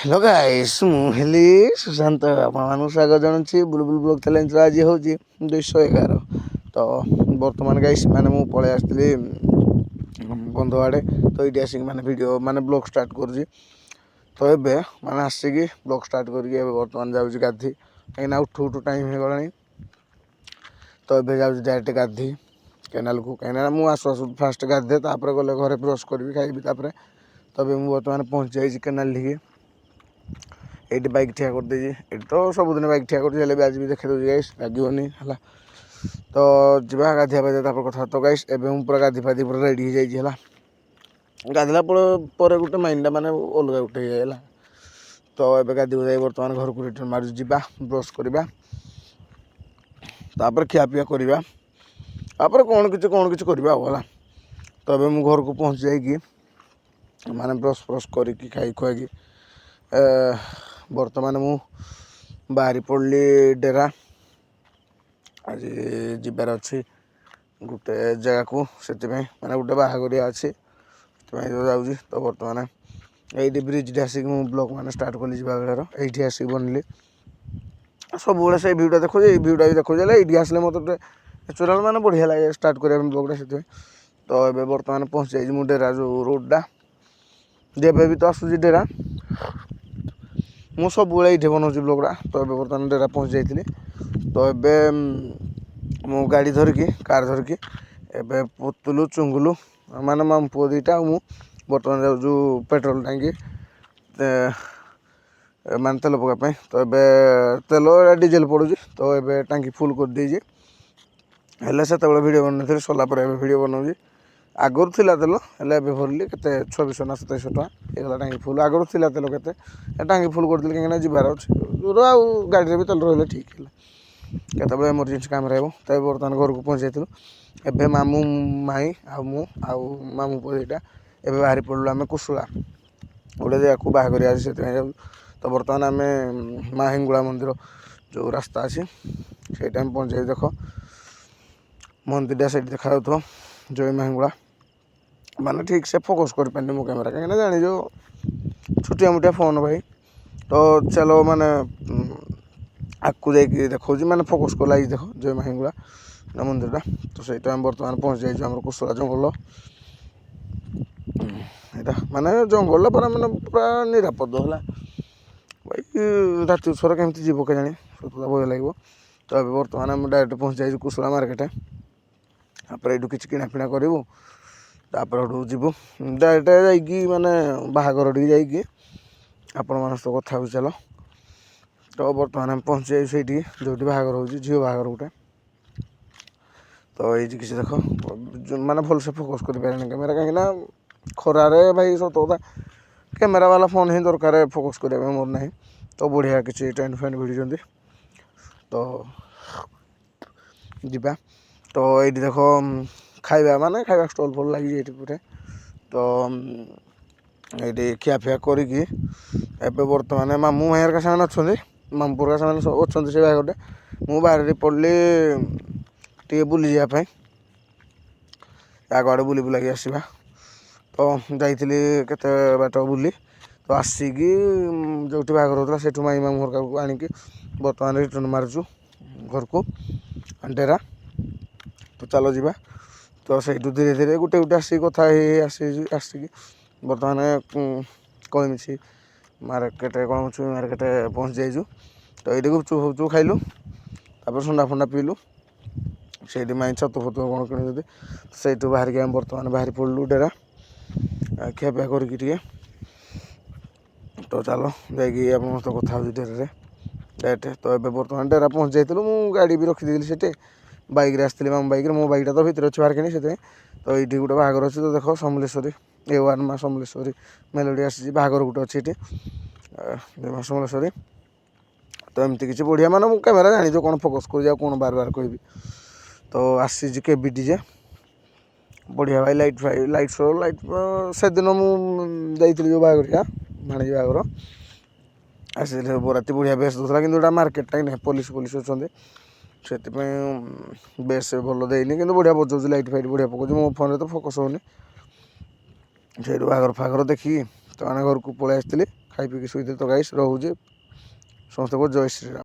Hello guys मुझे सुशांत आपको स्वागत जनाऊँगी बुलबुल ब्लॉग चैलेंज आज हूँ 211 तो बर्तमान गाइस मैंने मुझे पलि आसती बंध आड़े तो ये आसिक मैंने वीडियो माने ब्लॉग स्टार्ट कर तो ये मैंने आसिक ब्लॉग स्टार्ट करके बर्तमान जाऊँगी गाधी कहीं उठू उठू टाइम हो गला तो ये जाऊँगी डायरेक्ट गाधी केनाल को कहीं मुझे आसु आसु फास्ट गाधे गले घरे ब्रश करी खाइबी तब मुझे बर्तमान पहुँच जाइए केनाल ठीक ये बैक ठिया कर दे ये तो सबुदिन बैक ठिया कर आज भी देखा दूसरी गाइस लगे है तो जा गाधिया पाधिया कथा तो गाइस एवं पूरा गाधी फाधी पूरा रेडी हो जाए गाधला पर गोटे माइंडा माने अलग गोटे है तो ये गाधी जाए बर्तमान घर को रिटर्न मार जा ब्रश करवा खियापिया करवा कौन किसी करवा तो ये मुझे घर को पहुँच जाएगी माने ब्रश ब्रश करके खाई खुआकी बर्तमान मु बाहरी पड़ली डेरा आज जबार अच्छी गोटे जगह को से मैंने गोटे बाहागर अच्छी जाऊँगी तो बर्तमान ये ब्रिज आसिक ब्लॉग मैंने स्टार्ट कली बागर ये आसिक बनली सब से भ्यूटा देखो ये भ्यूटा भी देखो ये आसले मत नेचुराल मैंने बढ़िया लगे स्टार्ट करा ब्लॉगटा से तो ये बर्तमान पहुँच जाइए मुझे डेरा जो रोडटा जब भी तो आसूँ डेरा मु सब ये बनाऊँ ब्लॉगटा तो ये बर्तमान डेरा पहुँच जाइए तो ये मु गाड़ी धरिकी कार धरिकी एवं पुतुलु चुंगुलु माने माम पुओ दुईटा मु बर्तमान जाऊँ पेट्रोल टांकी मान तेल पकापी तो ये तेल डीजेल पड़ू तो ये टांकी फुल कर देजे से भिडियो बन सरला भिडियो बनाऊँ आगुरी थिला तेल है भरली के 2600 ना 2700 टका ये टांगी फुल आगुरी थिला तेल के टांगी फुल कर कहीं जबार अच्छे दूर आ गाड़ी भी तेल रही ठीक है केतबे इमरजेंसी काम रहा तब बर्तमान घर को पहुँच जाइलु एवं मामू माई आउ मामू पुओटा एवं बाहरी पड़ू आम कुशुला गोटे जगह को बाहर से तो बर्तमान आम माँ हिंगुला मंदिर जो रास्ता अच्छी से पहुँच जाए देख मंदिरटा से देखा जय माँ हिंगुला माने ठीक से फोकस कर पानी मो कैमेरा कहीं जानी जो छुटिया मुटिया फोन भाई तो चलो माने आगू जाकि देखा मैंने फोकस कला देख जय माँ हिंगुला मंदिरटा तो सहीटा आम बर्तमान पहुँच जाइए आम कुशला जंगल यहाँ माने जंगल पर मैंने पूरा निरापद है भाई राति थर केमती जीव के जानी सतता भय लगे तो ये बर्तमान आम डायरेक्ट पहुँच जाइए कुशला मार्केट ये किसी किणाफिणा करूँ जीवु डायरेक्ट जाइए माने बाहागर टी जाइए आपण मान सहित कथा हो चल तो बर्तमान आम पहुँच जाइए से जो बाहागर हो झील बाहागर गोटे तो ये किसी देख माने भलसे फोकस कर पारे कैमेरा कहीं खरारे भाई सत कथा कैमेरा वाला फोन ही दरकार फोकस करने मोर ना तो बढ़िया किसी टेंट फेंट भिड़ी तो जीवा तो ये देख खाଇବା माने खाଇବା स्टल फल लगी ये पूरे तो ये खियाफिया करिकी एबे बर्तमान मामू भाई का सामान अच्छा मामपुर का सामान सब अच्छा से बाहर मु बाहर पड़ली टे बुली जावाई आग आड़े बुली बुलाक आसवा तो जाइली केते बाट बुली तो आसिक जो बाहर होता से माई मामू घर को आणिकी बर्तमान रिटर्न मार्चु घर को डेरा तो चलो जीवा तो सहीठू धीरे धीरे गोटे गोटे आसिक कथा आसिक बर्तमान कलमिछी मार्केट कलमिछी मार्केट पहुँच जाइजु तो ये गुपचुप फुपचुप खाइलु तापर सुंडा फुंडा पीलु से माई छतु फतु कौन किणी से बाहर के बर्तमान बाहरी पड़लु डेरा खियापिया करके तो चलो जाकि आप मस्त कथा हो डेरा डायरेक्ट तो ये बर्तमान डेरा पहुँच जाइलु मु गाड़ी भी रखी देली से बैक आसती मामू बैक मो बैकटा तो भितर अच्छे बाहर से तो ये गोटे बाहर अच्छे तो देख समलेश्वरी A1 माँ समलेश्वरी मेलोडी आसी बाहर गोटे अच्छे ये माँ समलेश्वरी तो एमती किसी बढ़िया माने मु कैमेरा जानी कौन फोकस कर कौन बार बार कहि तो आसी केबी डीजे बढ़िया भाई लाइट शो लाइट से दिन मुझे जो बाहर भाणी बाहर आसी बराती बढ़िया बेस दूसरा कि मार्केटा ही ना पुलिस पुलिस अच्छा से बेस भल देनी कि बढ़िया बजाऊँ लाइट फाइट बढ़िया पकाऊँ मो फोन तो फोकस होनी से बाहर फागर देखी तो मैंने घर को पलि आसती ଖାଇ ପିଇକି ଶୋଇଥିଲେ। ତ ଗାଇସ୍ ରହୁଛି, ସମସ୍ତଙ୍କୁ ଜୟ ଶ୍ରୀରାମ।